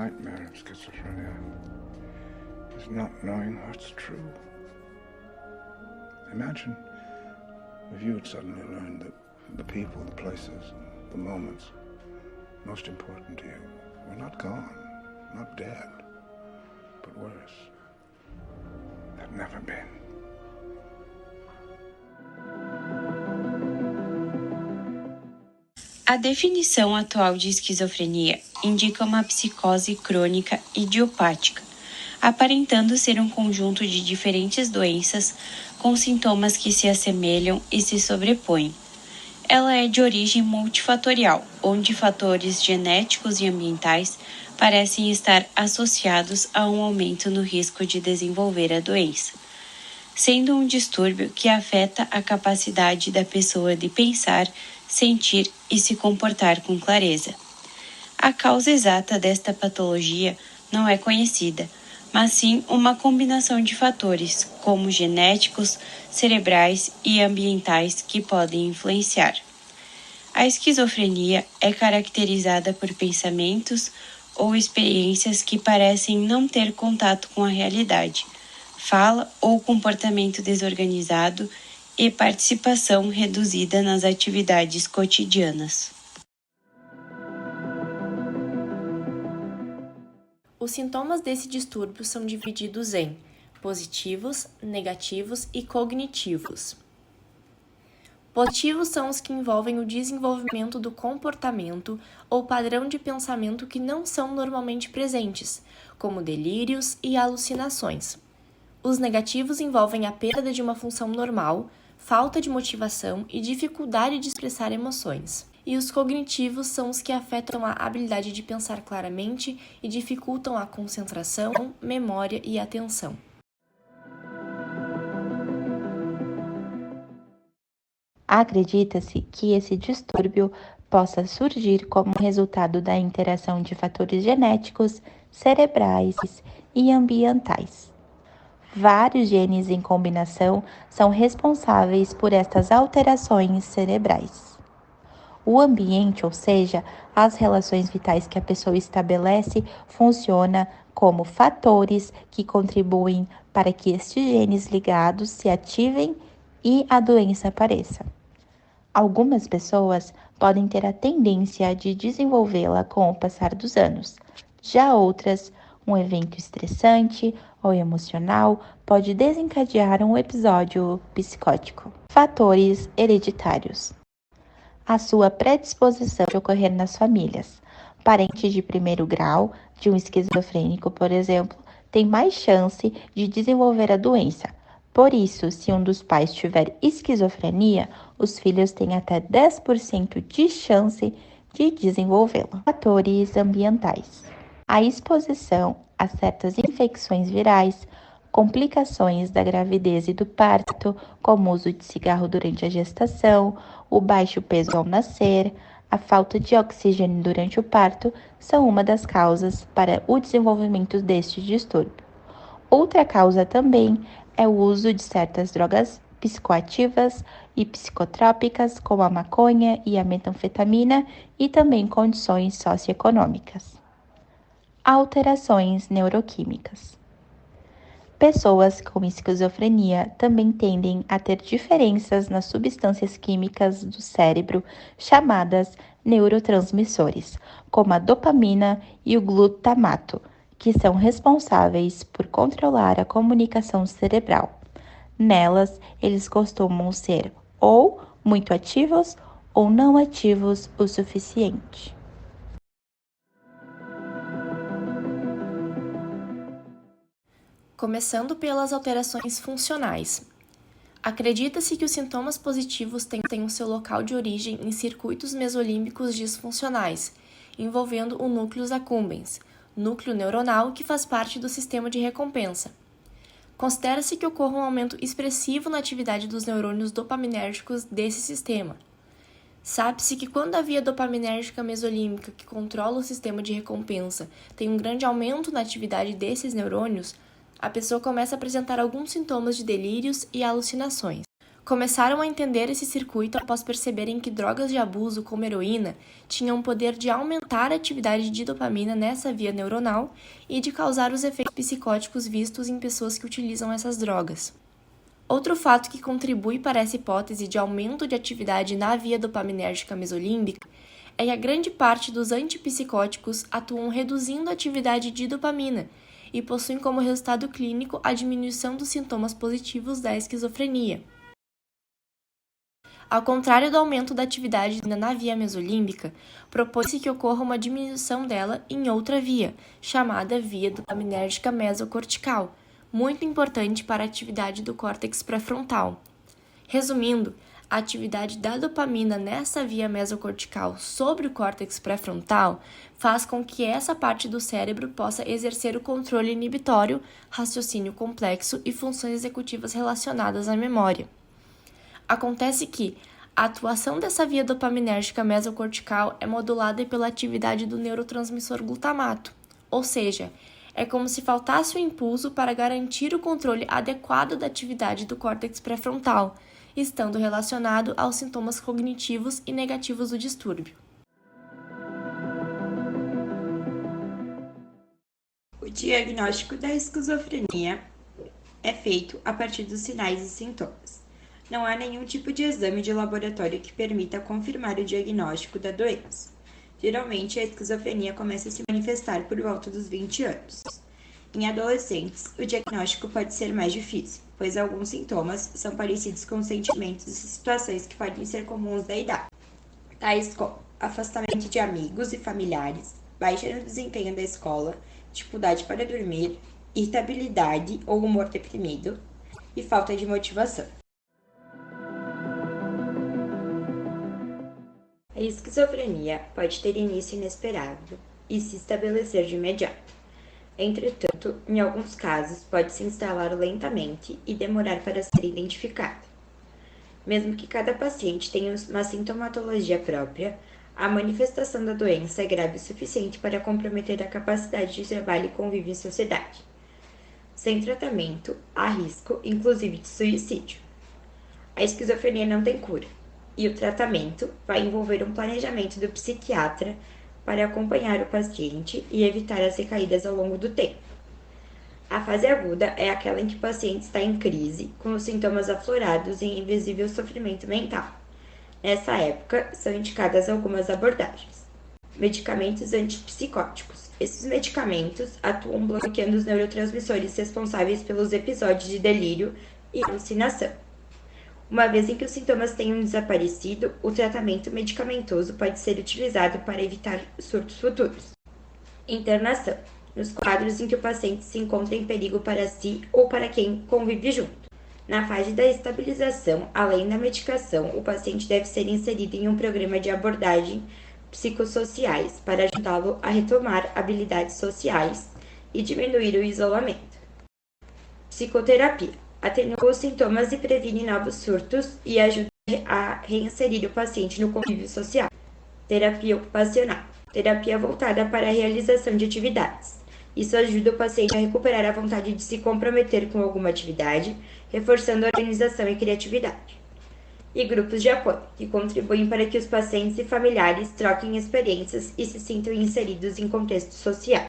nightmare of schizophrenia is not knowing what's true. Imagine if you had suddenly learned that the people, the places, the moments most important to you were not gone, not dead, but worse, had never been. A definição atual de esquizofrenia indica uma psicose crônica idiopática, aparentando ser um conjunto de diferentes doenças com sintomas que se assemelham e se sobrepõem. Ela é de origem multifatorial, onde fatores genéticos e ambientais parecem estar associados a um aumento no risco de desenvolver a doença, sendo um distúrbio que afeta a capacidade da pessoa de pensar, sentir e se comportar com clareza. A causa exata desta patologia não é conhecida, mas sim uma combinação de fatores, como genéticos, cerebrais e ambientais, que podem influenciar. A esquizofrenia é caracterizada por pensamentos ou experiências que parecem não ter contato com a realidade, fala ou comportamento desorganizado e participação reduzida nas atividades cotidianas. Os sintomas desse distúrbio são divididos em positivos, negativos e cognitivos. Positivos são os que envolvem o desenvolvimento do comportamento ou padrão de pensamento que não são normalmente presentes, como delírios e alucinações. Os negativos envolvem a perda de uma função normal, falta de motivação e dificuldade de expressar emoções. E os cognitivos são os que afetam a habilidade de pensar claramente e dificultam a concentração, memória e atenção. Acredita-se que esse distúrbio possa surgir como resultado da interação de fatores genéticos, cerebrais e ambientais. Vários genes em combinação são responsáveis por estas alterações cerebrais. O ambiente, ou seja, as relações vitais que a pessoa estabelece, funciona como fatores que contribuem para que estes genes ligados se ativem e a doença apareça. Algumas pessoas podem ter a tendência de desenvolvê-la com o passar dos anos. Já outras, um evento estressante ou emocional pode desencadear um episódio psicótico. Fatores hereditários. A sua predisposição de ocorrer nas famílias. Parentes de primeiro grau de um esquizofrênico, por exemplo, tem mais chance de desenvolver a doença. Por isso, se um dos pais tiver esquizofrenia, os filhos têm até 10% de chance de desenvolvê-la. Fatores ambientais. A exposição a certas infecções virais, complicações da gravidez e do parto, como o uso de cigarro durante a gestação, o baixo peso ao nascer, a falta de oxigênio durante o parto, são uma das causas para o desenvolvimento deste distúrbio. Outra causa também é o uso de certas drogas psicoativas e psicotrópicas, como a maconha e a metanfetamina, e também condições socioeconômicas. Alterações neuroquímicas. Pessoas com esquizofrenia também tendem a ter diferenças nas substâncias químicas do cérebro chamadas neurotransmissores, como a dopamina e o glutamato, que são responsáveis por controlar a comunicação cerebral. Nelas, eles costumam ser ou muito ativos ou não ativos o suficiente. Começando pelas alterações funcionais. Acredita-se que os sintomas positivos têm o seu local de origem em circuitos mesolímbicos disfuncionais, envolvendo o núcleus accumbens, núcleo neuronal que faz parte do sistema de recompensa. Considera-se que ocorra um aumento expressivo na atividade dos neurônios dopaminérgicos desse sistema. Sabe-se que quando a via dopaminérgica mesolímbica, que controla o sistema de recompensa, tem um grande aumento na atividade desses neurônios, a pessoa começa a apresentar alguns sintomas de delírios e alucinações. Começaram a entender esse circuito após perceberem que drogas de abuso, como heroína, tinham o poder de aumentar a atividade de dopamina nessa via neuronal e de causar os efeitos psicóticos vistos em pessoas que utilizam essas drogas. Outro fato que contribui para essa hipótese de aumento de atividade na via dopaminérgica mesolímbica é que a grande parte dos antipsicóticos atuam reduzindo a atividade de dopamina e possuem como resultado clínico a diminuição dos sintomas positivos da esquizofrenia. Ao contrário do aumento da atividade na via mesolímbica, propõe-se que ocorra uma diminuição dela em outra via, chamada via dopaminérgica mesocortical, muito importante para a atividade do córtex pré-frontal. Resumindo, a atividade da dopamina nessa via mesocortical sobre o córtex pré-frontal faz com que essa parte do cérebro possa exercer o controle inibitório, raciocínio complexo e funções executivas relacionadas à memória. Acontece que a atuação dessa via dopaminérgica mesocortical é modulada pela atividade do neurotransmissor glutamato, ou seja, é como se faltasse o impulso para garantir o controle adequado da atividade do córtex pré-frontal, estando relacionado aos sintomas cognitivos e negativos do distúrbio. O diagnóstico da esquizofrenia é feito a partir dos sinais e sintomas. Não há nenhum tipo de exame de laboratório que permita confirmar o diagnóstico da doença. Geralmente, a esquizofrenia começa a se manifestar por volta dos 20 anos. Em adolescentes, o diagnóstico pode ser mais difícil, pois alguns sintomas são parecidos com sentimentos e situações que podem ser comuns da idade, tais como afastamento de amigos e familiares, baixa no desempenho da escola, dificuldade para dormir, irritabilidade ou humor deprimido e falta de motivação. A esquizofrenia pode ter início inesperado e se estabelecer de imediato. Entretanto, em alguns casos, pode se instalar lentamente e demorar para ser identificada. Mesmo que cada paciente tenha uma sintomatologia própria, a manifestação da doença é grave o suficiente para comprometer a capacidade de trabalho e convívio em sociedade. Sem tratamento, há risco, inclusive, de suicídio. A esquizofrenia não tem cura, e o tratamento vai envolver um planejamento do psiquiatra para acompanhar o paciente e evitar as recaídas ao longo do tempo. A fase aguda é aquela em que o paciente está em crise, com os sintomas aflorados e em invisível sofrimento mental. Nessa época, são indicadas algumas abordagens. Medicamentos antipsicóticos. Esses medicamentos atuam bloqueando os neurotransmissores responsáveis pelos episódios de delírio e alucinação. Uma vez em que os sintomas tenham desaparecido, o tratamento medicamentoso pode ser utilizado para evitar surtos futuros. Internação. Nos quadros em que o paciente se encontra em perigo para si ou para quem convive junto. Na fase da estabilização, além da medicação, o paciente deve ser inserido em um programa de abordagem psicossociais para ajudá-lo a retomar habilidades sociais e diminuir o isolamento. Psicoterapia. Atenua os sintomas e previne novos surtos e ajuda a reinserir o paciente no convívio social. Terapia ocupacional. Terapia voltada para a realização de atividades. Isso ajuda o paciente a recuperar a vontade de se comprometer com alguma atividade, reforçando a organização e criatividade. E grupos de apoio, que contribuem para que os pacientes e familiares troquem experiências e se sintam inseridos em contexto social.